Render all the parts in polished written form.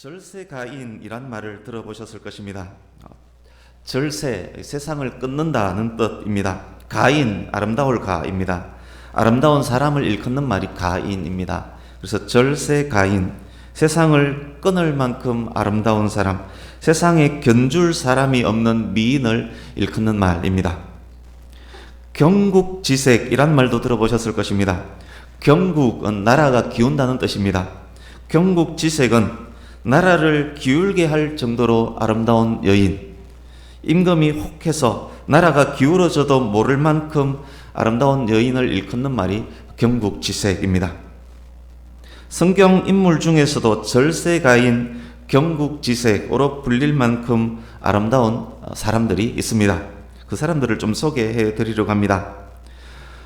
절세가인이란 말을 들어보셨을 것입니다. 절세, 세상을 끊는다는 뜻입니다. 가인, 아름다울 가입니다. 아름다운 사람을 일컫는 말이 가인입니다. 그래서 절세가인, 세상을 끊을 만큼 아름다운 사람, 세상에 견줄 사람이 없는 미인을 일컫는 말입니다. 경국지색이란 말도 들어보셨을 것입니다. 경국은 나라가 기운다는 뜻입니다. 경국지색은 나라를 기울게 할 정도로 아름다운 여인, 임금이 혹해서 나라가 기울어져도 모를 만큼 아름다운 여인을 일컫는 말이 경국지색입니다. 성경 인물 중에서도 절세가인, 경국지색으로 불릴 만큼 아름다운 사람들이 있습니다. 그 사람들을 좀 소개해 드리려고 합니다.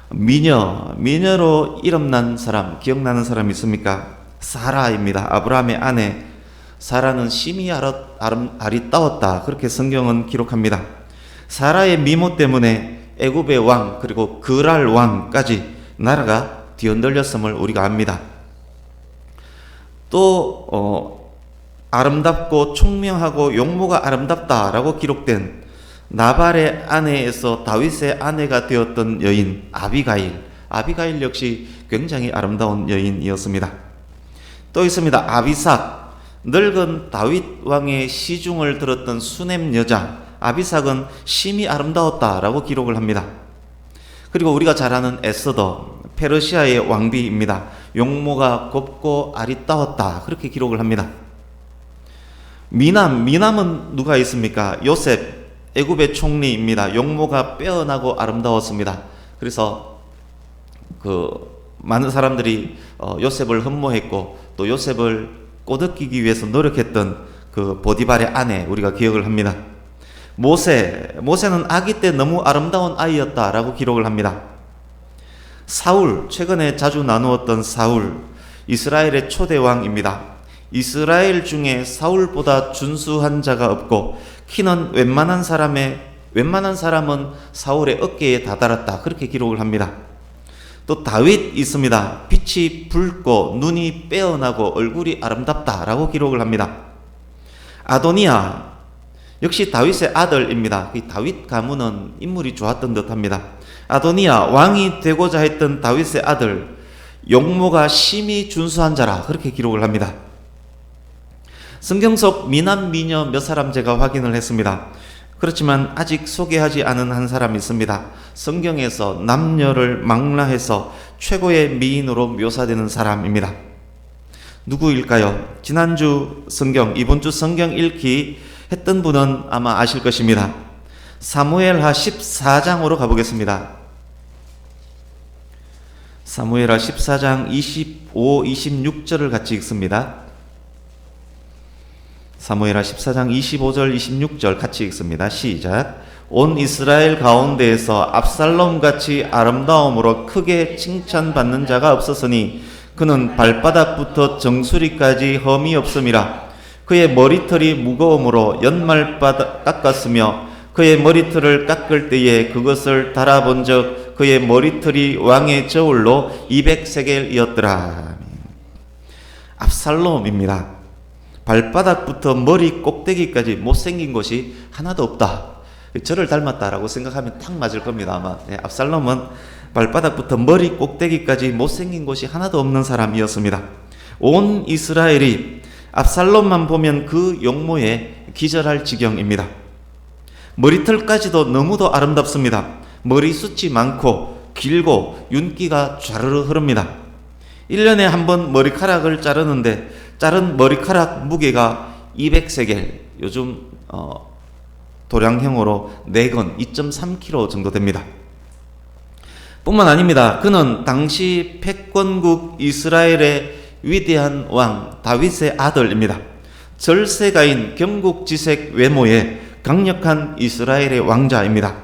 미녀로 이름난 사람, 기억나는 사람 있습니까? 사라입니다. 아브라함의 아내 사라는 심히 아리따웠다, 그렇게 성경은 기록합니다. 사라의 미모 때문에 애굽의 왕 그리고 그랄 왕까지 나라가 뒤흔들렸음을 우리가 압니다. 또 아름답고 총명하고 용모가 아름답다라고 기록된 나발의 아내에서 다윗의 아내가 되었던 여인 아비가일 역시 굉장히 아름다운 여인이었습니다. 또 있습니다. 아비삭, 늙은 다윗 왕의 시중을 들었던 수냄 여자 아비삭은 심히 아름다웠다라고 기록을 합니다. 그리고 우리가 잘 아는 에스더, 페르시아의 왕비입니다. 용모가 곱고 아리따웠다, 그렇게 기록을 합니다. 미남은 누가 있습니까? 요셉, 애굽의 총리입니다. 용모가 빼어나고 아름다웠습니다. 그래서 많은 사람들이 요셉을 흠모했고 또 요셉을 꼬드기기 위해서 노력했던 그 보디발의 아내, 우리가 기억을 합니다. 모세는 아기 때 너무 아름다운 아이였다라고 기록을 합니다. 사울, 최근에 자주 나누었던 사울, 이스라엘의 초대 왕입니다. 이스라엘 중에 사울보다 준수한 자가 없고 키는 웬만한 사람은 사울의 어깨에 다다랐다, 그렇게 기록을 합니다. 또 다윗 있습니다. 빛이 붉고 눈이 빼어나고 얼굴이 아름답다라고 기록을 합니다. 아도니아, 역시 다윗의 아들입니다. 다윗 가문은 인물이 좋았던 듯합니다. 아도니아, 왕이 되고자 했던 다윗의 아들, 용모가 심히 준수한 자라, 그렇게 기록을 합니다. 성경 속 미남 미녀 몇 사람 제가 확인을 했습니다. 그렇지만 아직 소개하지 않은 한 사람이 있습니다. 성경에서 남녀를 망라해서 최고의 미인으로 묘사되는 사람입니다. 누구일까요? 지난주 성경, 이번 주 성경 읽기 했던 분은 아마 아실 것입니다. 사무엘하 14장으로 가보겠습니다. 사무엘하 14장 25, 26절을 같이 읽습니다. 사무엘하 14장 25절 26절 같이 읽습니다. 시작. 온 이스라엘 가운데에서 압살롬같이 아름다움으로 크게 칭찬받는 자가 없었으니 그는 발바닥부터 정수리까지 흠이 없음이라. 그의 머리털이 무거움으로 연말바닥 깎았으며 그의 머리털을 깎을 때에 그것을 달아본 적 그의 머리털이 왕의 저울로 200세겔이었더라. 압살롬입니다. 발바닥부터 머리 꼭대기까지 못생긴 것이 하나도 없다. 저를 닮았다라고 생각하면 딱 맞을 겁니다. 아마 압살롬은 발바닥부터 머리 꼭대기까지 못생긴 것이 하나도 없는 사람이었습니다. 온 이스라엘이 압살롬만 보면 그 용모에 기절할 지경입니다. 머리털까지도 너무도 아름답습니다. 머리숱이 많고 길고 윤기가 좌르르 흐릅니다. 1년에 한 번 머리카락을 자르는데 자른 머리카락 무게가 200세겔, 요즘 도량형으로 4건 2.3kg 정도 됩니다. 뿐만 아닙니다. 그는 당시 패권국 이스라엘의 위대한 왕 다윗의 아들입니다. 절세가인, 경국지색 외모의 강력한 이스라엘의 왕자입니다.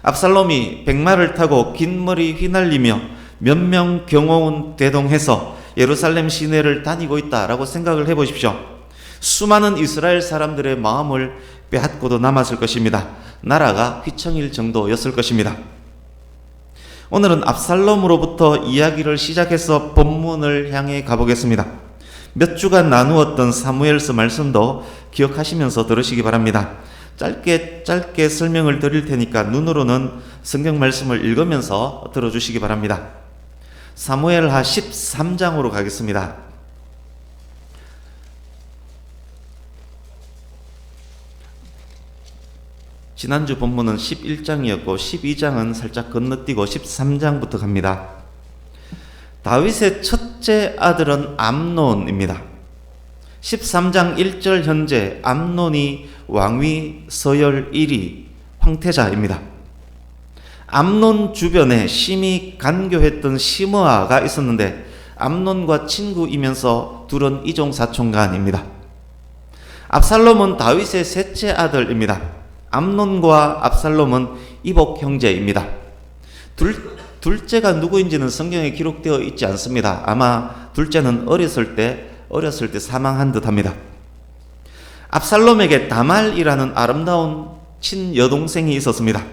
압살롬이 백마를 타고 긴 머리 휘날리며 몇 명 경호원 대동해서 예루살렘 시내를 다니고 있다라고 생각을 해보십시오. 수많은 이스라엘 사람들의 마음을 빼앗고도 남았을 것입니다. 나라가 휘청일 정도였을 것입니다. 오늘은 압살롬으로부터 이야기를 시작해서 본문을 향해 가보겠습니다. 몇 주간 나누었던 사무엘서 말씀도 기억하시면서 들으시기 바랍니다. 짧게 설명을 드릴 테니까 눈으로는 성경 말씀을 읽으면서 들어주시기 바랍니다. 사무엘하 13장으로 가겠습니다. 지난주 본문은 11장이었고 12장은 살짝 건너뛰고 13장부터 갑니다. 다윗의 첫째 아들은 암논입니다. 13장 1절 현재 암논이 왕위 서열 1위 황태자입니다. 암논 주변에 심히 간교했던 시므아가 있었는데 암논과 친구이면서 둘은 이종사촌간입니다. 압살롬은 다윗의 셋째 아들입니다. 암논과 압살롬은 이복 형제입니다. 둘째가 누구인지는 성경에 기록되어 있지 않습니다. 아마 둘째는 어렸을 때 사망한 듯합니다. 압살롬에게 다말이라는 아름다운 친여동생이 있었습니다.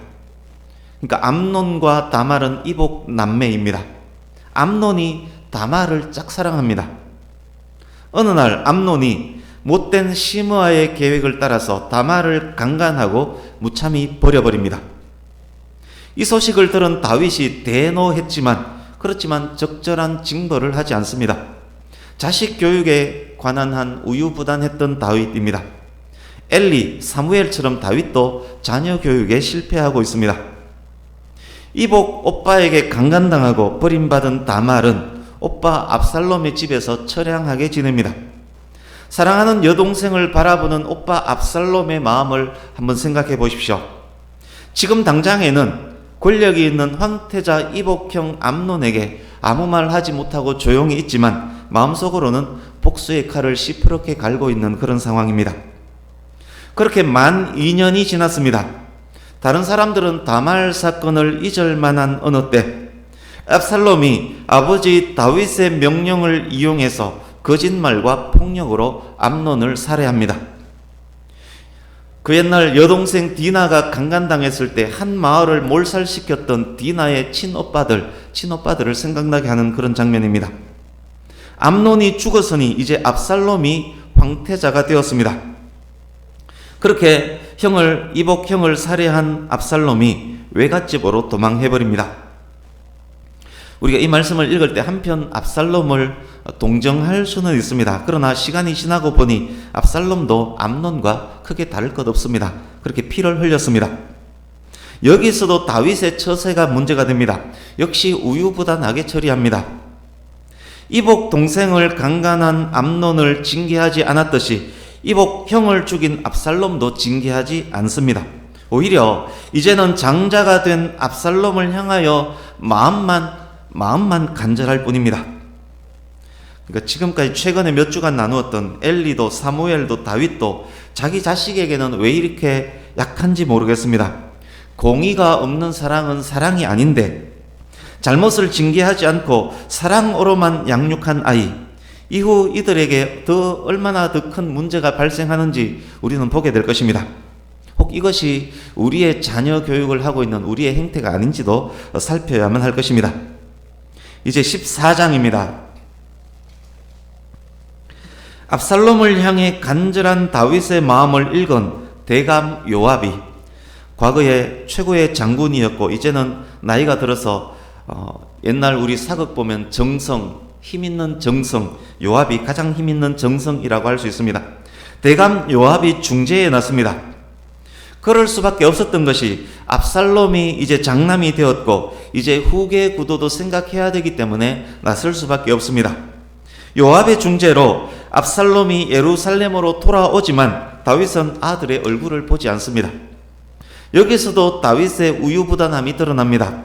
그러니까 암논과 다말은 이복 남매입니다. 암논이 다말을 짝사랑합니다. 어느 날 암논이 못된 시므아의 계획을 따라서 다말을 강간하고 무참히 버려버립니다. 이 소식을 들은 다윗이 그렇지만 적절한 징벌을 하지 않습니다. 자식 교육에 관한 한 우유부단했던 다윗입니다. 엘리, 사무엘처럼 다윗도 자녀 교육에 실패하고 있습니다. 이복 오빠에게 강간당하고 버림받은 다말은 오빠 압살롬의 집에서 처량하게 지냅니다. 사랑하는 여동생을 바라보는 오빠 압살롬의 마음을 한번 생각해 보십시오. 지금 당장에는 권력이 있는 황태자 이복형 암논에게 아무 말 하지 못하고 조용히 있지만 마음속으로는 복수의 칼을 시퍼렇게 갈고 있는 그런 상황입니다. 그렇게 만 2년이 지났습니다. 다른 사람들은 다말 사건을 잊을 만한 어느 때 압살롬이 아버지 다윗의 명령을 이용해서 거짓말과 폭력으로 암논을 살해합니다. 그 옛날 여동생 디나가 강간당했을 때 한 마을을 몰살시켰던 디나의 친오빠들을 생각나게 하는 그런 장면입니다. 암논이 죽었으니 이제 압살롬이 황태자가 되었습니다. 그렇게 이복 형을 살해한 압살롬이 외갓집으로 도망해버립니다. 우리가 이 말씀을 읽을 때 한편 압살롬을 동정할 수는 있습니다. 그러나 시간이 지나고 보니 압살롬도 암논과 크게 다를 것 없습니다. 그렇게 피를 흘렸습니다. 여기서도 다윗의 처세가 문제가 됩니다. 역시 우유부단하게 처리합니다. 이복 동생을 강간한 암논을 징계하지 않았듯이 이복 형을 죽인 압살롬도 징계하지 않습니다. 오히려 이제는 장자가 된 압살롬을 향하여 마음만 간절할 뿐입니다. 그러니까 지금까지 최근에 몇 주간 나누었던 엘리도 사무엘도 다윗도 자기 자식에게는 왜 이렇게 약한지 모르겠습니다. 공의가 없는 사랑은 사랑이 아닌데 잘못을 징계하지 않고 사랑으로만 양육한 아이, 이후 이들에게 얼마나 더 큰 문제가 발생하는지 우리는 보게 될 것입니다. 혹 이것이 우리의 자녀 교육을 하고 있는 우리의 행태가 아닌지도 살펴야만 할 것입니다. 이제 14장입니다. 압살롬을 향해 간절한 다윗의 마음을 읽은 대감 요압이 과거에 최고의 장군이었고 이제는 나이가 들어서 옛날 우리 사극 보면 힘있는 정성, 요압이 가장 힘있는 정성이라고 할 수 있습니다. 대감 요압이 중재에 났습니다. 그럴 수밖에 없었던 것이 압살롬이 이제 장남이 되었고 이제 후계 구도도 생각해야 되기 때문에 나설 수밖에 없습니다. 요압의 중재로 압살롬이 예루살렘으로 돌아오지만 다윗은 아들의 얼굴을 보지 않습니다. 여기서도 다윗의 우유부단함이 드러납니다.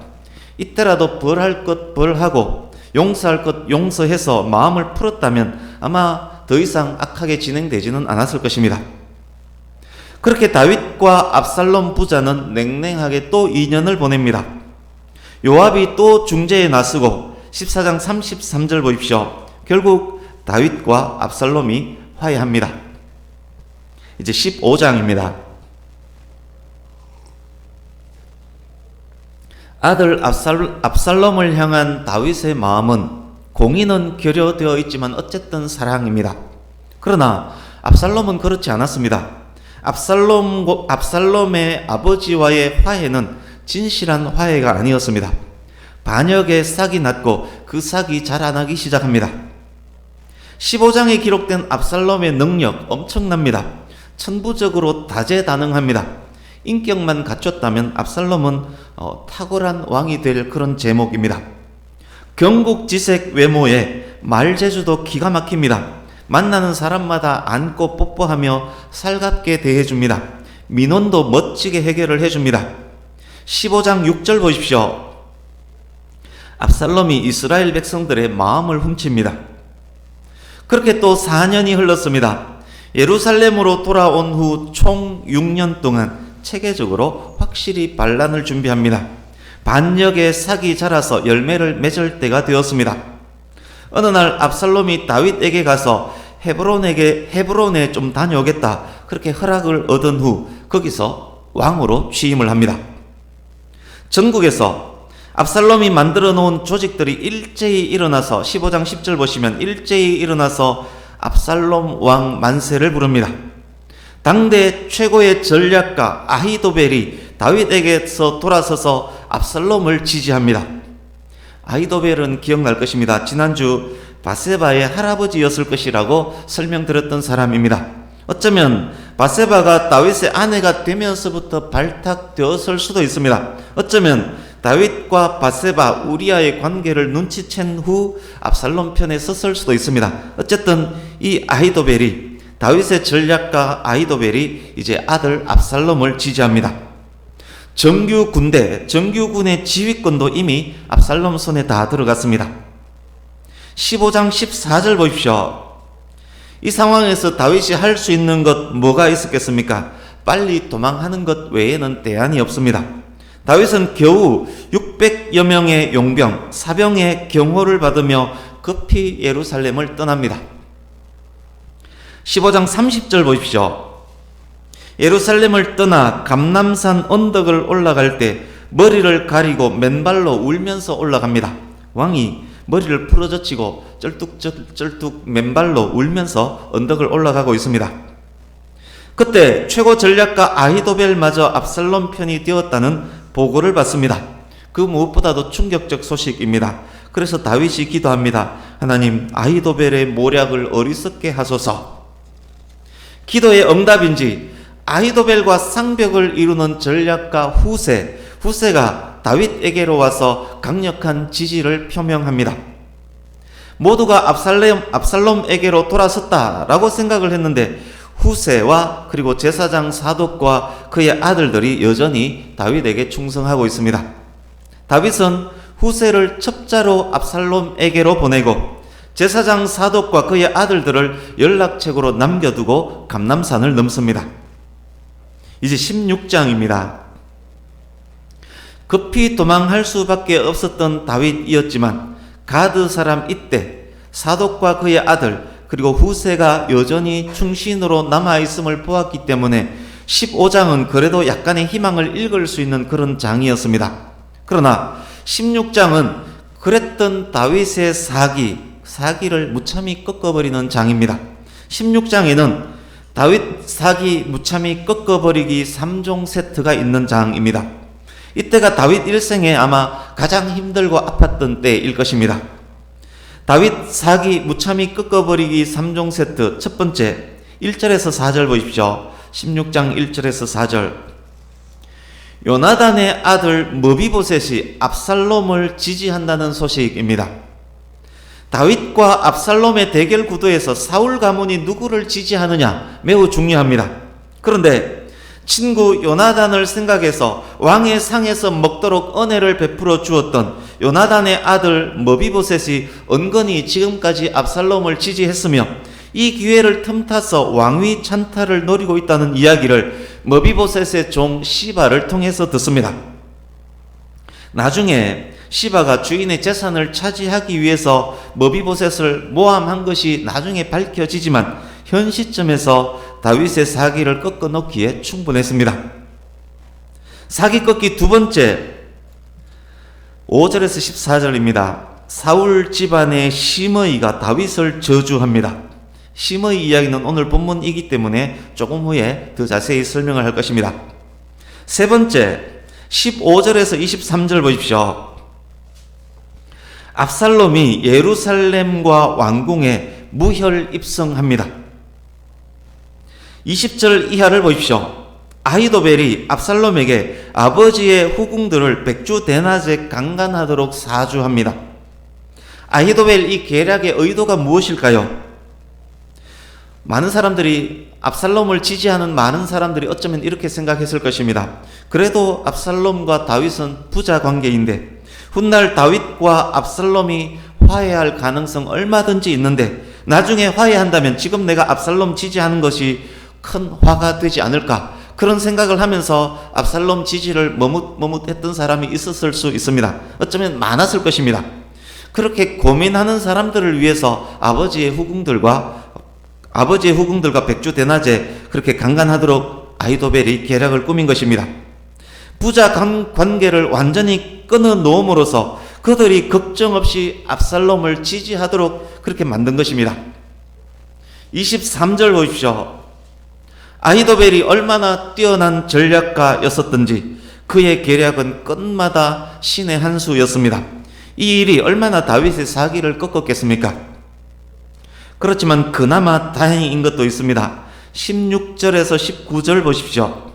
이때라도 벌할 것 벌하고 용서할 것 용서해서 마음을 풀었다면 아마 더 이상 악하게 진행되지는 않았을 것입니다. 그렇게 다윗과 압살롬 부자는 냉랭하게 또 2년을 보냅니다. 요압이 또 중재에 나서고 14장 33절 보십시오. 결국 다윗과 압살롬이 화해합니다. 이제 15장입니다. 아들 압살롬을 향한 다윗의 마음은 공의는 결여되어 있지만 어쨌든 사랑입니다. 그러나 압살롬은 그렇지 않았습니다. 압살롬의 아버지와의 화해는 진실한 화해가 아니었습니다. 반역의 싹이 났고 그 싹이 자라나기 시작합니다. 15장에 기록된 압살롬의 능력 엄청납니다. 천부적으로 다재다능합니다. 인격만 갖췄다면 압살롬은 탁월한 왕이 될 그런 제목입니다. 경국지색 외모에 말재주도 기가 막힙니다. 만나는 사람마다 안고 뽀뽀하며 살갑게 대해줍니다. 민원도 멋지게 해결을 해줍니다. 15장 6절 보십시오. 압살롬이 이스라엘 백성들의 마음을 훔칩니다. 그렇게 또 4년이 흘렀습니다. 예루살렘으로 돌아온 후 총 6년 동안 체계적으로 확실히 반란을 준비합니다. 반역의 싹이 자라서 열매를 맺을 때가 되었습니다. 어느 날 압살롬이 다윗에게 가서 헤브론에 좀 다녀오겠다 그렇게 허락을 얻은 후 거기서 왕으로 취임을 합니다. 전국에서 압살롬이 만들어 놓은 조직들이 일제히 일어나서 15장 10절 보시면 일제히 일어나서 압살롬 왕 만세를 부릅니다. 당대 최고의 전략가 아히도벨이 다윗에게서 돌아서서 압살롬을 지지합니다. 아히도벨은 기억날 것입니다. 지난주 바세바의 할아버지였을 것이라고 설명드렸던 사람입니다. 어쩌면 바세바가 다윗의 아내가 되면서부터 발탁되었을 수도 있습니다. 어쩌면 다윗과 바세바, 우리아의 관계를 눈치챈 후 압살롬 편에 섰을 수도 있습니다. 어쨌든 이 아히도벨이 다윗의 전략가 아히도벨이 이제 아들 압살롬을 지지합니다. 정규군의 지휘권도 이미 압살롬 손에 다 들어갔습니다. 15장 14절 보십시오. 이 상황에서 다윗이 할 수 있는 것 뭐가 있었겠습니까? 빨리 도망하는 것 외에는 대안이 없습니다. 다윗은 겨우 600여 명의 용병, 사병의 경호를 받으며 급히 예루살렘을 떠납니다. 15장 30절 보십시오. 예루살렘을 떠나 감람산 언덕을 올라갈 때 머리를 가리고 맨발로 울면서 올라갑니다. 왕이 머리를 풀어젖히고 쩔뚝 맨발로 울면서 언덕을 올라가고 있습니다. 그때 최고 전략가 아히도벨마저 압살롬 편이 되었다는 보고를 받습니다. 그 무엇보다도 충격적 소식입니다. 그래서 다윗이 기도합니다. 하나님, 아히도벨의 모략을 어리석게 하소서. 기도의 응답인지 아히도벨과 쌍벽을 이루는 전략가 후세가 다윗에게로 와서 강력한 지지를 표명합니다. 모두가 압살롬에게로 돌아섰다라고 생각을 했는데 후세와 그리고 제사장 사독과 그의 아들들이 여전히 다윗에게 충성하고 있습니다. 다윗은 후세를 첩자로 압살롬에게로 보내고 제사장 사독과 그의 아들들을 연락책으로 남겨두고 감람산을 넘습니다. 이제 16장입니다. 급히 도망할 수밖에 없었던 다윗이었지만 가드 사람 이때 사독과 그의 아들 그리고 후세가 여전히 충신으로 남아있음을 보았기 때문에 15장은 그래도 약간의 희망을 읽을 수 있는 그런 장이었습니다. 그러나 16장은 그랬던 다윗의 사기를 무참히 꺾어버리는 장입니다. 16장에는 다윗 사기 무참히 꺾어버리기 3종 세트가 있는 장입니다. 이때가 다윗 일생에 아마 가장 힘들고 아팠던 때일 것입니다. 다윗 사기 무참히 꺾어버리기 3종 세트 첫 번째 1절에서 4절 보십시오. 16장 1절에서 4절. 요나단의 아들 머비보셋이 압살롬을 지지한다는 소식입니다. 다윗과 압살롬의 대결 구도에서 사울 가문이 누구를 지지하느냐 매우 중요합니다. 그런데 친구 요나단을 생각해서 왕의 상에서 먹도록 은혜를 베풀어 주었던 요나단의 아들 머비보셋이 은근히 지금까지 압살롬을 지지했으며 이 기회를 틈타서 왕위 찬탈을 노리고 있다는 이야기를 머비보셋의 종 시바를 통해서 듣습니다. 나중에 시바가 주인의 재산을 차지하기 위해서 머비보셋을 모함한 것이 나중에 밝혀지지만 현 시점에서 다윗의 사기를 꺾어놓기에 충분했습니다. 사기 꺾기 두 번째 5절에서 14절입니다. 사울 집안의 심의가 다윗을 저주합니다. 심의 이야기는 오늘 본문이기 때문에 조금 후에 더 자세히 설명을 할 것입니다. 세 번째, 15절에서 23절 보십시오. 압살롬이 예루살렘과 왕궁에 무혈 입성합니다. 20절 이하를 보십시오. 아히도벨이 압살롬에게 아버지의 후궁들을 백주 대낮에 강간하도록 사주합니다. 아히도벨 이 계략의 의도가 무엇일까요? 많은 사람들이 압살롬을 지지하는 많은 사람들이 어쩌면 이렇게 생각했을 것입니다. 그래도 압살롬과 다윗은 부자 관계인데 훗날 다윗과 압살롬이 화해할 가능성 얼마든지 있는데 나중에 화해한다면 지금 내가 압살롬 지지하는 것이 큰 화가 되지 않을까, 그런 생각을 하면서 압살롬 지지를 머뭇머뭇했던 사람이 있었을 수 있습니다. 어쩌면 많았을 것입니다. 그렇게 고민하는 사람들을 위해서 아버지의 후궁들과 백주 대낮에 그렇게 강간하도록 아히도벨이 계략을 꾸민 것입니다. 부자 관계를 완전히 끊어 놓음으로써 그들이 걱정 없이 압살롬을 지지하도록 그렇게 만든 것입니다. 23절 보십시오. 아히도벨이 얼마나 뛰어난 전략가였었던지 그의 계략은 끝마다 신의 한 수였습니다. 이 일이 얼마나 다윗의 사기를 꺾었겠습니까? 그렇지만 그나마 다행인 것도 있습니다. 16절에서 19절 보십시오.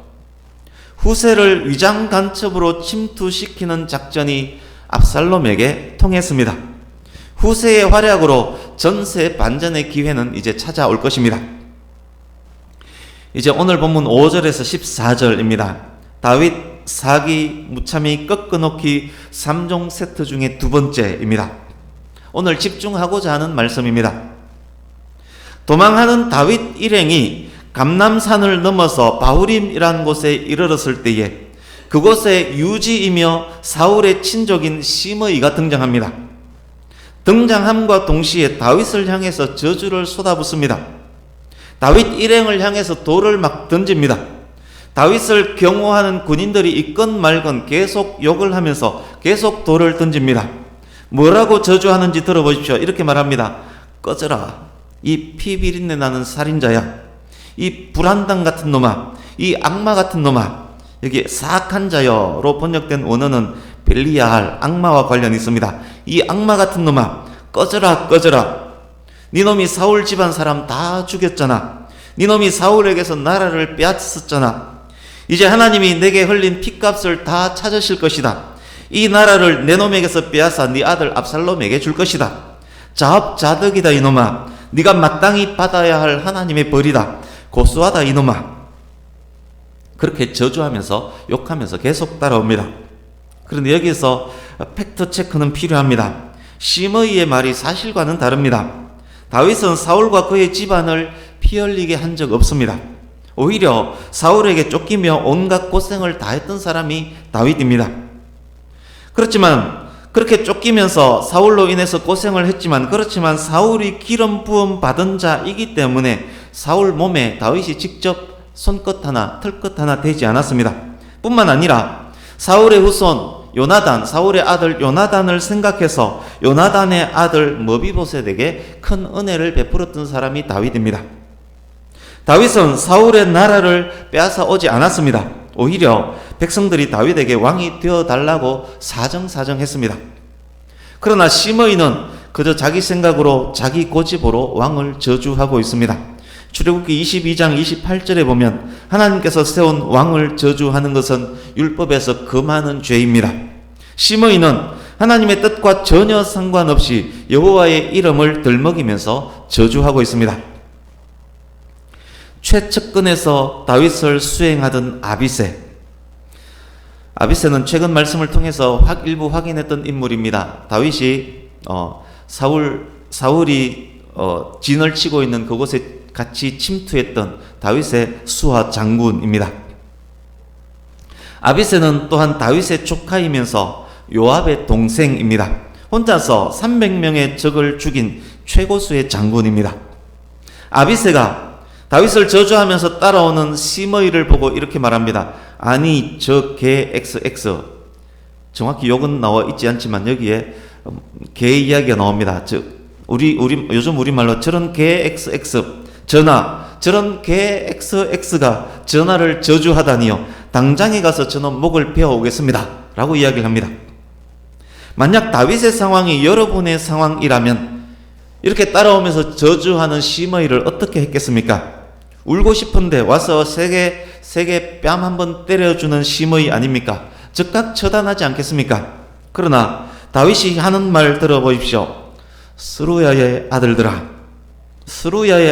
후세를 위장 간첩으로 침투시키는 작전이 압살롬에게 통했습니다. 후세의 활약으로 전세 반전의 기회는 이제 찾아올 것입니다. 이제 오늘 본문 5절에서 14절입니다. 다윗 사기 무참히 꺾어놓기 3종 세트 중에 두 번째입니다. 오늘 집중하고자 하는 말씀입니다. 도망하는 다윗 일행이 감람산을 넘어서 바후림이라는 곳에 이르렀을 때에 그곳에 유지이며 사울의 친족인 시므이가 등장합니다. 등장함과 동시에 다윗을 향해서 저주를 쏟아붓습니다. 다윗 일행을 향해서 돌을 막 던집니다. 다윗을 경호하는 군인들이 있건 말건 계속 욕을 하면서 계속 돌을 던집니다. 뭐라고 저주하는지 들어보십시오. 이렇게 말합니다. 꺼져라, 이 피비린내 나는 살인자야, 이 불안당 같은 놈아, 이 악마 같은 놈아. 여기 사악한 자여로 번역된 원어는 벨리야할, 악마와 관련이 있습니다. 이 악마 같은 놈아, 꺼져라 꺼져라. 니놈이 사울 집안 사람 다 죽였잖아. 니놈이 사울에게서 나라를 빼앗았잖아. 이제 하나님이 내게 흘린 핏값을 다 찾으실 것이다. 이 나라를 내 놈에게서 빼앗아 네 아들 압살롬에게 줄 것이다. 자업자득이다 이놈아. 네가 마땅히 받아야 할 하나님의 벌이다. 고소하다 이놈아. 그렇게 저주하면서 욕하면서 계속 따라옵니다. 그런데 여기서 팩트 체크는 필요합니다. 시므이의 말이 사실과는 다릅니다. 다윗은 사울과 그의 집안을 피 흘리게 한 적 없습니다. 오히려 사울에게 쫓기며 온갖 고생을 다했던 사람이 다윗입니다. 그렇지만 그렇게 쫓기면서 사울로 인해서 고생을 했지만, 그렇지만 사울이 기름 부음 받은 자이기 때문에 사울 몸에 다윗이 직접 손끝 하나 털끝 하나 되지 않았습니다. 뿐만 아니라 사울의 후손 요나단, 사울의 아들 요나단을 생각해서 요나단의 아들 머비보셋에게 큰 은혜를 베풀었던 사람이 다윗입니다. 다윗은 사울의 나라를 빼앗아 오지 않았습니다. 오히려 백성들이 다윗에게 왕이 되어달라고 사정사정했습니다. 그러나 시므이는 그저 자기 생각으로 자기 고집으로 왕을 저주하고 있습니다. 출애굽기 22장 28절에 보면 하나님께서 세운 왕을 저주하는 것은 율법에서 금하는 죄입니다. 시므이는 하나님의 뜻과 전혀 상관없이 여호와의 이름을 들먹이면서 저주하고 있습니다. 최측근에서 다윗을 수행하던 아비새는 최근 말씀을 통해서 일부 확인했던 인물입니다. 다윗이 사울이 진을 치고 있는 그곳에 같이 침투했던 다윗의 수하 장군입니다. 아비새는 또한 다윗의 조카이면서 요압의 동생입니다. 혼자서 300명의 적을 죽인 최고수의 장군입니다. 아비새가 다윗을 저주하면서 따라오는 시므이를 보고 이렇게 말합니다. 아니 저 개 XX, 정확히 욕은 나와 있지 않지만 여기에 개 이야기가 나옵니다. 요즘 우리말로 저런 개 XX 전하, 저런 개 XX가 전하를 저주하다니요. 당장에 가서 저놈 목을 베어 오겠습니다. 라고 이야기를 합니다. 만약 다윗의 상황이 여러분의 상황이라면 이렇게 따라오면서 저주하는 심의를 어떻게 했겠습니까? 울고 싶은데 와서 세게 뺨 한번 때려주는 심의 아닙니까? 즉각 처단하지 않겠습니까? 그러나 다윗이 하는 말 들어보십시오. 스루야의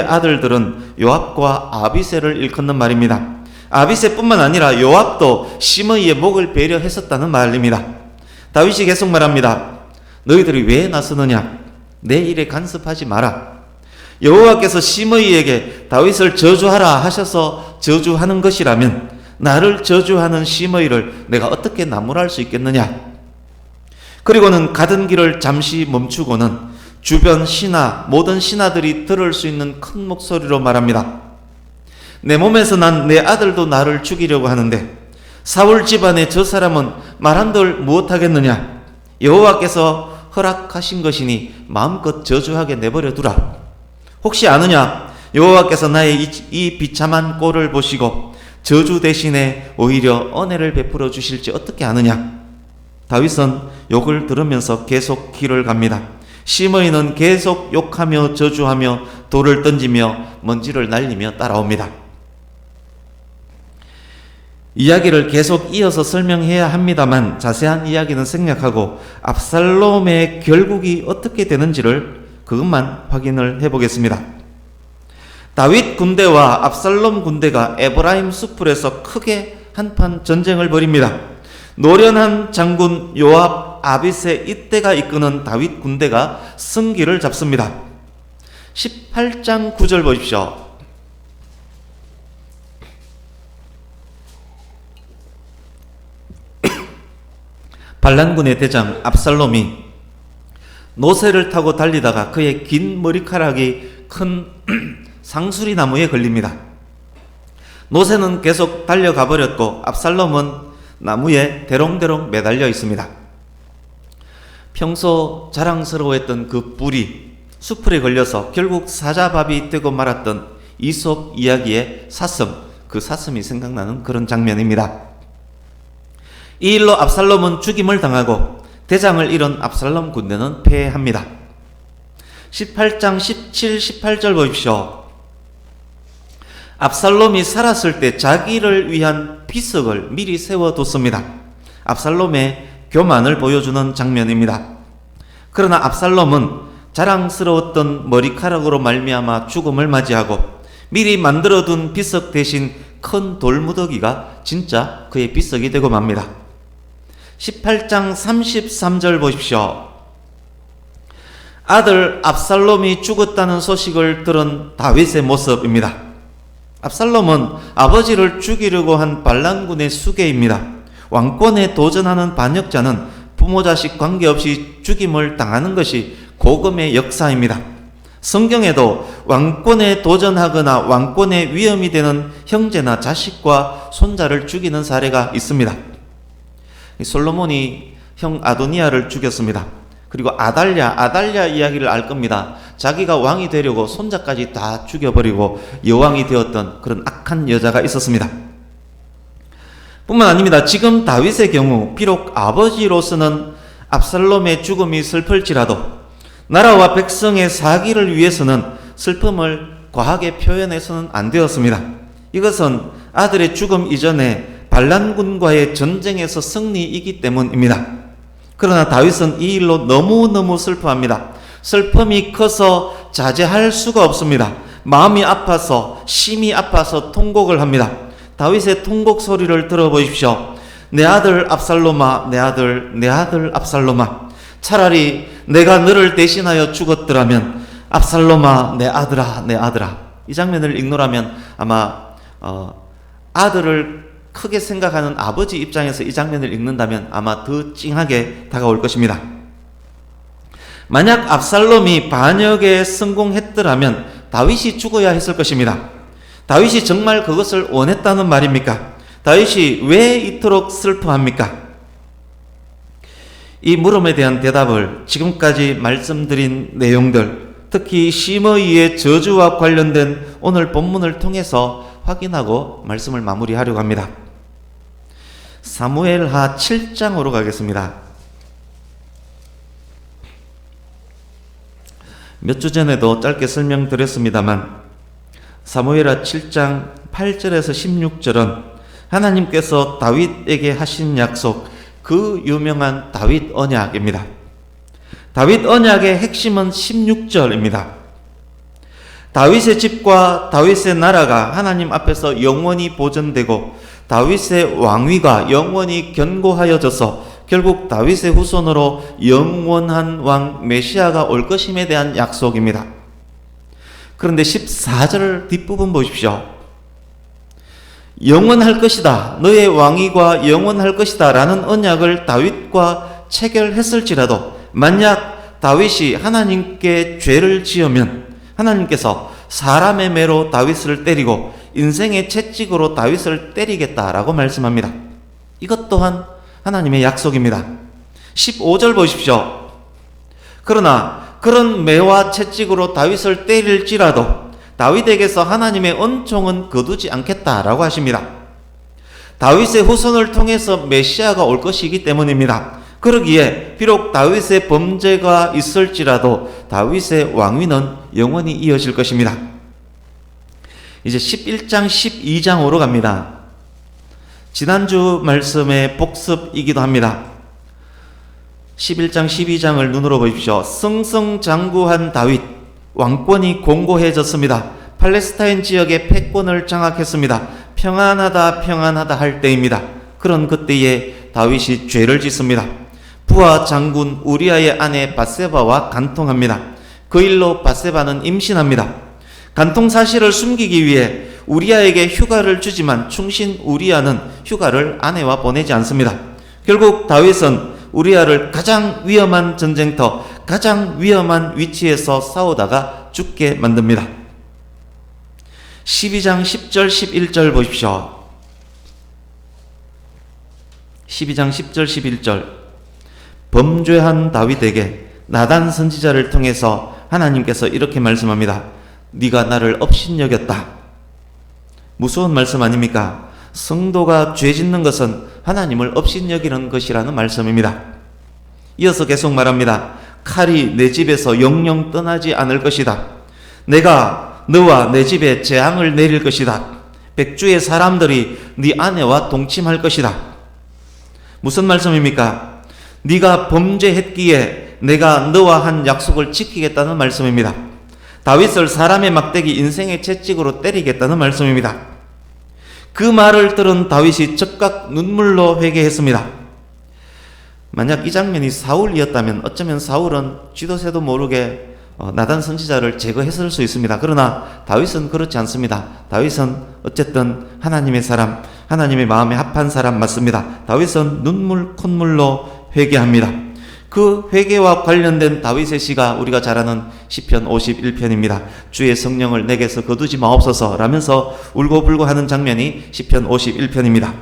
아들들은 요압과 아비새를 일컫는 말입니다. 아비새뿐만 아니라 요압도 심의의 목을 배려했었다는 말입니다. 다윗이 계속 말합니다. 너희들이 왜 나서느냐? 내 일에 간섭하지 마라. 여호와께서 심의에게 다윗을 저주하라 하셔서 저주하는 것이라면 나를 저주하는 심의를 내가 어떻게 나무랄 수 있겠느냐? 그리고는 가던 길을 잠시 멈추고는 주변 신하, 모든 신하들이 들을 수 있는 큰 목소리로 말합니다. 내 몸에서 난 내 아들도 나를 죽이려고 하는데 사울 집안의 저 사람은 말 한들 무엇하겠느냐? 여호와께서 허락하신 것이니 마음껏 저주하게 내버려 두라. 혹시 아느냐? 여호와께서 나의 이 비참한 꼴을 보시고 저주 대신에 오히려 은혜를 베풀어 주실지 어떻게 아느냐? 다윗은 욕을 들으면서 계속 길을 갑니다. 심의는 계속 욕하며 저주하며 돌을 던지며 먼지를 날리며 따라옵니다. 이야기를 계속 이어서 설명해야 합니다만 자세한 이야기는 생략하고 압살롬의 결국이 어떻게 되는지를 그것만 확인을 해보겠습니다. 다윗 군대와 압살롬 군대가 에브라임 수풀에서 크게 한판 전쟁을 벌입니다. 노련한 장군 요압, 아비새 이때가 이끄는 다윗 군대가 승기를 잡습니다. 18장 9절 보십시오. 반란군의 대장 압살롬이 노새를 타고 달리다가 그의 긴 머리카락이 큰 상수리 나무에 걸립니다. 노새는 계속 달려가 버렸고 압살롬은 나무에 대롱대롱 매달려 있습니다. 평소 자랑스러워했던 그 뿔이 수풀에 걸려서 결국 사자밥이 되고 말았던 이솝 이야기의 사슴, 그 사슴이 생각나는 그런 장면입니다. 이 일로 압살롬은 죽임을 당하고 대장을 잃은 압살롬 군대는 패합니다. 18장 17, 18절 보십시오. 압살롬이 살았을 때 자기를 위한 비석을 미리 세워뒀습니다. 압살롬의 교만을 보여주는 장면입니다. 그러나 압살롬은 자랑스러웠던 머리카락으로 말미암아 죽음을 맞이하고 미리 만들어둔 비석 대신 큰 돌무더기가 진짜 그의 비석이 되고 맙니다. 18장 33절 보십시오. 아들 압살롬이 죽었다는 소식을 들은 다윗의 모습입니다. 압살롬은 아버지를 죽이려고 한 반란군의 수괴입니다. 왕권에 도전하는 반역자는 부모 자식 관계없이 죽임을 당하는 것이 고금의 역사입니다. 성경에도 왕권에 도전하거나 왕권에 위험이 되는 형제나 자식과 손자를 죽이는 사례가 있습니다. 솔로몬이 형 아도니아를 죽였습니다. 그리고 아달랴 이야기를 알 겁니다. 자기가 왕이 되려고 손자까지 다 죽여버리고 여왕이 되었던 그런 악한 여자가 있었습니다. 뿐만 아닙니다. 지금 다윗의 경우 비록 아버지로서는 압살롬의 죽음이 슬플지라도 나라와 백성의 사기를 위해서는 슬픔을 과하게 표현해서는 안 되었습니다. 이것은 아들의 죽음 이전에 반란군과의 전쟁에서 승리이기 때문입니다. 그러나 다윗은 이 일로 너무너무 슬퍼합니다. 슬픔이 커서 자제할 수가 없습니다. 마음이 아파서, 심이 아파서 통곡을 합니다. 다윗의 통곡 소리를 들어보십시오. 내 아들 압살롬아, 내 아들 압살롬아, 차라리 내가 너를 대신하여 죽었더라면 압살롬아, 내 아들아. 이 장면을 읽노라면 아마 아들을 크게 생각하는 아버지 입장에서 이 장면을 읽는다면 아마 더 찡하게 다가올 것입니다. 만약 압살롬이 반역에 성공했더라면 다윗이 죽어야 했을 것입니다. 다윗이 정말 그것을 원했다는 말입니까? 다윗이 왜 이토록 슬퍼합니까? 이 물음에 대한 대답을 지금까지 말씀드린 내용들, 특히 심의의 저주와 관련된 오늘 본문을 통해서 확인하고 말씀을 마무리하려고 합니다. 사무엘하 7장으로 가겠습니다. 몇 주 전에도 짧게 설명드렸습니다만 사무엘하 7장 8절에서 16절은 하나님께서 다윗에게 하신 약속, 그 유명한 다윗 언약입니다. 다윗 언약의 핵심은 16절입니다. 다윗의 집과 다윗의 나라가 하나님 앞에서 영원히 보존되고 다윗의 왕위가 영원히 견고하여져서 결국 다윗의 후손으로 영원한 왕 메시아가 올 것임에 대한 약속입니다. 그런데 14절 뒷부분 보십시오. 영원할 것이다, 너의 왕위가 영원할 것이다 라는 언약을 다윗과 체결했을지라도 만약 다윗이 하나님께 죄를 지으면 하나님께서 사람의 매로 다윗을 때리고 인생의 채찍으로 다윗을 때리겠다라고 말씀합니다. 이것 또한 하나님의 약속입니다. 15절 보십시오. 그러나 그런 매와 채찍으로 다윗을 때릴지라도 다윗에게서 하나님의 은총은 거두지 않겠다라고 하십니다. 다윗의 후손을 통해서 메시아가 올 것이기 때문입니다. 그러기에 비록 다윗의 범죄가 있을지라도 다윗의 왕위는 영원히 이어질 것입니다. 이제 11장 12장으로 갑니다. 지난주 말씀의 복습이기도 합니다. 11장 12장을 눈으로 보십시오. 승승장구한 다윗, 왕권이 공고해졌습니다. 팔레스타인 지역의 패권을 장악했습니다. 평안하다 평안하다 할 때입니다. 그런 그때에 다윗이 죄를 짓습니다. 부하 장군 우리아의 아내 밧세바와 간통합니다. 그 일로 밧세바는 임신합니다. 간통 사실을 숨기기 위해 우리아에게 휴가를 주지만 충신 우리아는 휴가를 아내와 보내지 않습니다. 결국 다윗은 우리아를 가장 위험한 전쟁터, 가장 위험한 위치에서 싸우다가 죽게 만듭니다. 12장 10절 11절 보십시오. 12장 10절 11절 범죄한 다윗에게 나단 선지자를 통해서 하나님께서 이렇게 말씀합니다. 네가 나를 업신여겼다. 무서운 말씀 아닙니까? 성도가 죄 짓는 것은 하나님을 업신여기는 것이라는 말씀입니다. 이어서 계속 말합니다. 칼이 내 집에서 영영 떠나지 않을 것이다. 내가 너와 내 집에 재앙을 내릴 것이다. 백주의 사람들이 네 아내와 동침할 것이다. 무슨 말씀입니까? 네가 범죄했기에 내가 너와 한 약속을 지키겠다는 말씀입니다. 다윗을 사람의 막대기 인생의 채찍으로 때리겠다는 말씀입니다. 그 말을 들은 다윗이 즉각 눈물로 회개했습니다. 만약 이 장면이 사울이었다면 어쩌면 사울은 쥐도새도 모르게 나단 선지자를 제거했을 수 있습니다. 그러나 다윗은 그렇지 않습니다. 다윗은 어쨌든 하나님의 사람, 하나님의 마음에 합한 사람 맞습니다. 다윗은 눈물 콧물로 회개합니다. 그 회개와 관련된 다윗의 시가 우리가 잘 아는 시편 51편입니다. 주의 성령을 내게서 거두지 마옵소서 라면서 울고불고 하는 장면이 시편 51편입니다.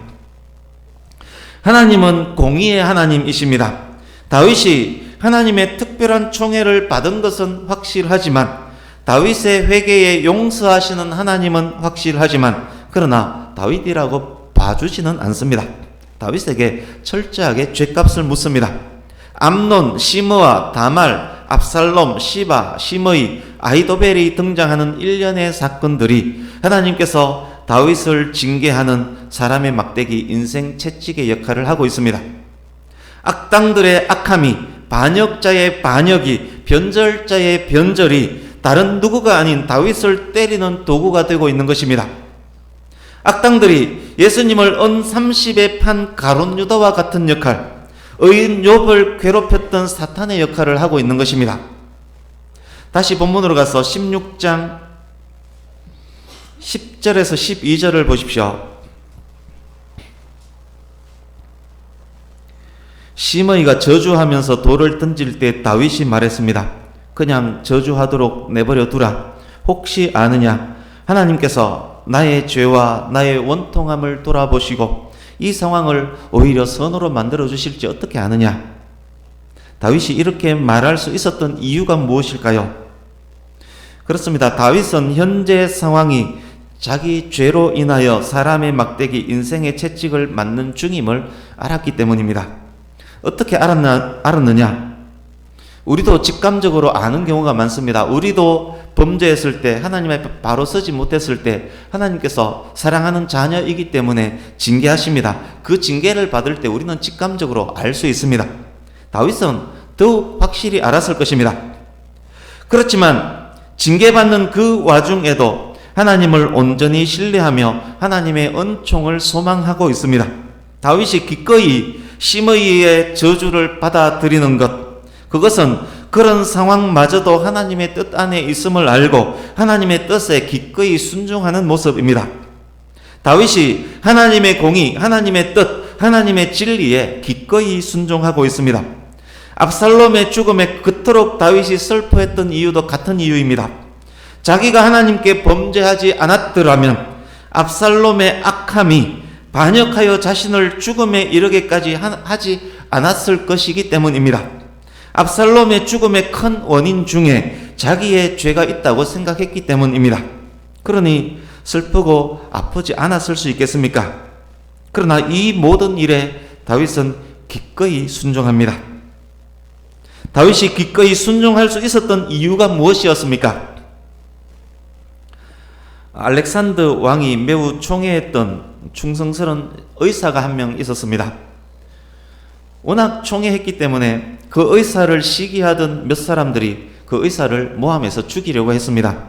하나님은 공의의 하나님이십니다. 다윗이 하나님의 특별한 총애를 받은 것은 확실하지만 다윗의 회개에 용서하시는 하나님은 확실하지만 그러나 다윗이라고 봐주지는 않습니다. 다윗에게 철저하게 죗값을 묻습니다. 암논, 시므아, 다말, 압살롬, 시바, 시므이, 아히도벨이 등장하는 일련의 사건들이 하나님께서 다윗을 징계하는 사람의 막대기 인생 채찍의 역할을 하고 있습니다. 악당들의 악함이, 반역자의 반역이, 변절자의 변절이 다른 누구가 아닌 다윗을 때리는 도구가 되고 있는 것입니다. 악당들이 예수님을 은 30에 판 가룟 유다와 같은 역할, 의인 욥을 괴롭혔던 사탄의 역할을 하고 있는 것입니다. 다시 본문으로 가서 16장 10절에서 12절을 보십시오. 시므이가 저주하면서 돌을 던질 때 다윗이 말했습니다. 그냥 저주하도록 내버려 두라. 혹시 아느냐? 하나님께서 나의 죄와 나의 원통함을 돌아보시고 이 상황을 오히려 선으로 만들어 주실지 어떻게 아느냐? 다윗이 이렇게 말할 수 있었던 이유가 무엇일까요? 그렇습니다. 다윗은 현재 상황이 자기 죄로 인하여 사람의 막대기, 인생의 채찍을 맞는 중임을 알았기 때문입니다. 어떻게 알았느냐? 우리도 직감적으로 아는 경우가 많습니다. 우리도 범죄했을 때, 하나님 앞에 바로 서지 못했을 때 하나님께서 사랑하는 자녀이기 때문에 징계하십니다. 그 징계를 받을 때 우리는 직감적으로 알 수 있습니다. 다윗은 더욱 확실히 알았을 것입니다. 그렇지만 징계받는 그 와중에도 하나님을 온전히 신뢰하며 하나님의 은총을 소망하고 있습니다. 다윗이 기꺼이 심의의 저주를 받아들이는 것, 그것은 그런 상황마저도 하나님의 뜻 안에 있음을 알고 하나님의 뜻에 기꺼이 순종하는 모습입니다. 다윗이 하나님의 공의, 하나님의 뜻, 하나님의 진리에 기꺼이 순종하고 있습니다. 압살롬의 죽음에 그토록 다윗이 슬퍼했던 이유도 같은 이유입니다. 자기가 하나님께 범죄하지 않았더라면 압살롬의 악함이 반역하여 자신을 죽음에 이르게까지 하지 않았을 것이기 때문입니다. 압살롬의 죽음의 큰 원인 중에 자기의 죄가 있다고 생각했기 때문입니다. 그러니 슬프고 아프지 않았을 수 있겠습니까? 그러나 이 모든 일에 다윗은 기꺼이 순종합니다. 다윗이 기꺼이 순종할 수 있었던 이유가 무엇이었습니까? 알렉산더 왕이 매우 총애했던 충성스러운 의사가 한 명 있었습니다. 워낙 총애했기 때문에 그 의사를 시기하던 몇 사람들이 그 의사를 모함해서 죽이려고 했습니다.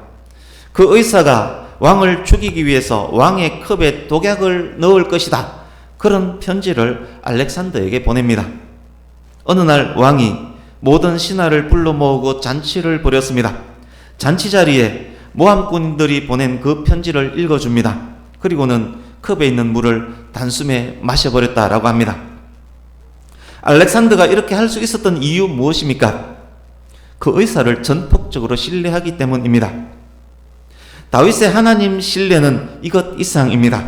그 의사가 왕을 죽이기 위해서 왕의 컵에 독약을 넣을 것이다, 그런 편지를 알렉산더에게 보냅니다. 어느 날 왕이 모든 신하를 불러 모으고 잔치를 벌였습니다. 잔치 자리에 모함꾼들이 보낸 그 편지를 읽어줍니다. 그리고는 컵에 있는 물을 단숨에 마셔버렸다라고 합니다. 알렉산더가 이렇게 할 수 있었던 이유 무엇입니까? 그 의사를 전폭적으로 신뢰하기 때문입니다. 다윗의 하나님 신뢰는 이것 이상입니다.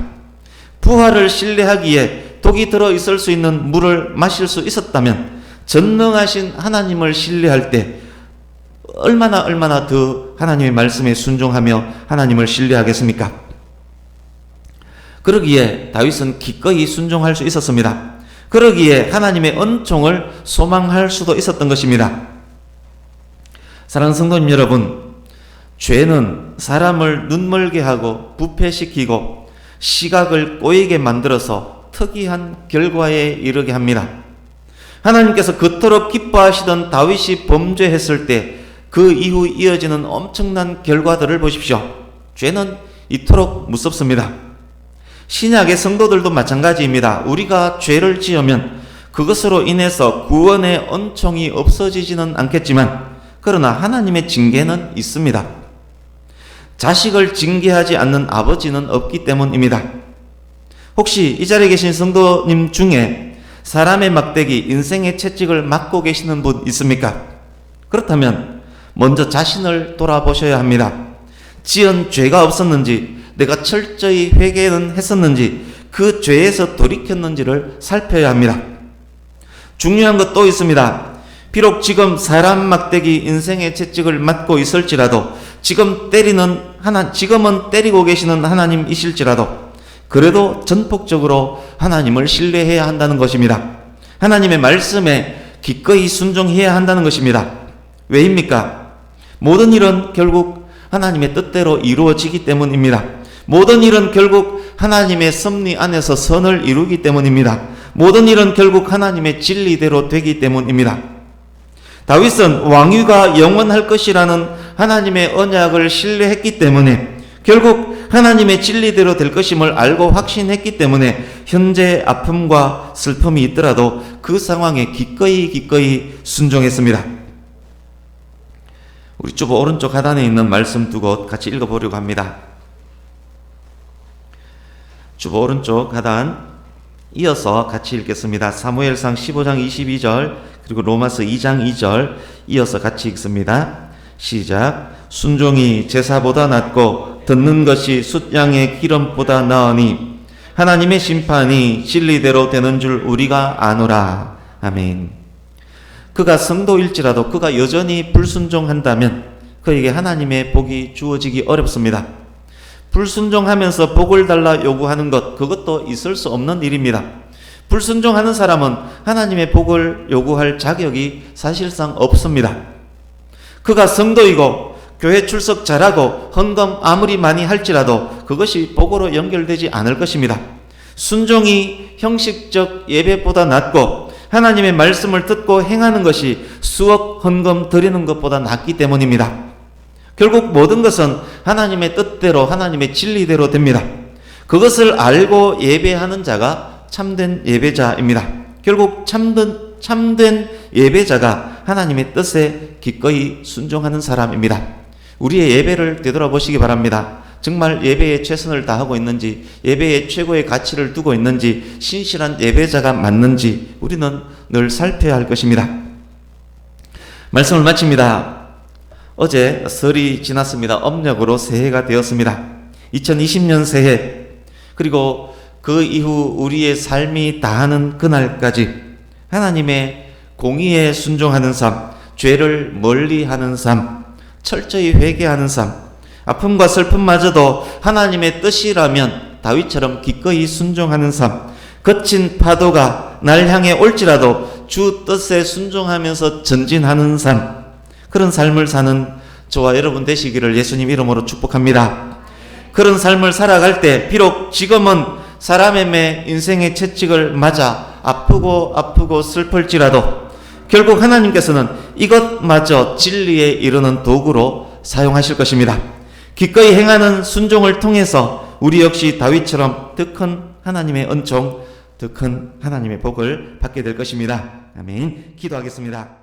부활을 신뢰하기에 독이 들어있을 수 있는 물을 마실 수 있었다면 전능하신 하나님을 신뢰할 때 얼마나 더 하나님의 말씀에 순종하며 하나님을 신뢰하겠습니까? 그러기에 다윗은 기꺼이 순종할 수 있었습니다. 그러기에 하나님의 은총을 소망할 수도 있었던 것입니다. 사랑하는 성도님 여러분, 죄는 사람을 눈멀게 하고 부패시키고 시각을 꼬이게 만들어서 특이한 결과에 이르게 합니다. 하나님께서 그토록 기뻐하시던 다윗이 범죄했을 때 그 이후 이어지는 엄청난 결과들을 보십시오. 죄는 이토록 무섭습니다. 신약의 성도들도 마찬가지입니다. 우리가 죄를 지으면 그것으로 인해서 구원의 은총이 없어지지는 않겠지만, 그러나 하나님의 징계는 있습니다. 자식을 징계하지 않는 아버지는 없기 때문입니다. 혹시 이 자리에 계신 성도님 중에 사람의 막대기, 인생의 채찍을 맞고 계시는 분 있습니까? 그렇다면 먼저 자신을 돌아보셔야 합니다. 지은 죄가 없었는지, 내가 철저히 회개는 했었는지, 그 죄에서 돌이켰는지를 살펴야 합니다. 중요한 것 또 있습니다. 비록 지금 사람 막대기, 인생의 채찍을 맞고 있을지라도, 지금은 때리고 계시는 하나님이실지라도, 그래도 전폭적으로 하나님을 신뢰해야 한다는 것입니다. 하나님의 말씀에 기꺼이 순종해야 한다는 것입니다. 왜입니까? 모든 일은 결국 하나님의 뜻대로 이루어지기 때문입니다. 모든 일은 결국 하나님의 섭리 안에서 선을 이루기 때문입니다. 모든 일은 결국 하나님의 진리대로 되기 때문입니다. 다윗은 왕위가 영원할 것이라는 하나님의 언약을 신뢰했기 때문에, 결국 하나님의 진리대로 될 것임을 알고 확신했기 때문에 현재 아픔과 슬픔이 있더라도 그 상황에 기꺼이 순종했습니다. 우리 주보 오른쪽 하단에 있는 말씀 두 곳 같이 읽어보려고 합니다. 주보 오른쪽 하단 이어서 같이 읽겠습니다. 사무엘상 15장 22절 그리고 로마서 2장 2절 이어서 같이 읽습니다. 시작. 순종이 제사보다 낫고 듣는 것이 숫양의 기름보다 나으니 하나님의 심판이 진리대로 되는 줄 우리가 아노라. 아멘. 그가 성도일지라도 그가 여전히 불순종한다면 그에게 하나님의 복이 주어지기 어렵습니다. 불순종하면서 복을 달라 요구하는 것, 그것도 있을 수 없는 일입니다. 불순종하는 사람은 하나님의 복을 요구할 자격이 사실상 없습니다. 그가 성도이고 교회 출석 잘하고 헌금 아무리 많이 할지라도 그것이 복으로 연결되지 않을 것입니다. 순종이 형식적 예배보다 낫고 하나님의 말씀을 듣고 행하는 것이 수억 헌금 드리는 것보다 낫기 때문입니다. 결국 모든 것은 하나님의 뜻대로 하나님의 진리대로 됩니다. 그것을 알고 예배하는 자가 참된 예배자입니다. 결국 참된 예배자가 하나님의 뜻에 기꺼이 순종하는 사람입니다. 우리의 예배를 되돌아보시기 바랍니다. 정말 예배에 최선을 다하고 있는지, 예배에 최고의 가치를 두고 있는지, 신실한 예배자가 맞는지 우리는 늘 살펴야 할 것입니다. 말씀을 마칩니다. 어제 설이 지났습니다. âm 력으로 새해가 되었습니다. 2020년 새해, 그리고 그 이후 우리의 삶이 다하는 그날까지 하나님의 공의에 순종하는 삶, 죄를 멀리하는 삶, 철저히 회개하는 삶, 아픔과 슬픔마저도 하나님의 뜻이라면 다윗처럼 기꺼이 순종하는 삶, 거친 파도가 날 향해 올지라도 주 뜻에 순종하면서 전진하는 삶, 그런 삶을 사는 저와 여러분 되시기를 예수님 이름으로 축복합니다. 그런 삶을 살아갈 때 비록 지금은 사람의 인생의 채찍을 맞아 아프고 슬플지라도 결국 하나님께서는 이것마저 진리에 이르는 도구로 사용하실 것입니다. 기꺼이 행하는 순종을 통해서 우리 역시 다윗처럼 더 큰 하나님의 은총, 더 큰 하나님의 복을 받게 될 것입니다. 아멘. 기도하겠습니다.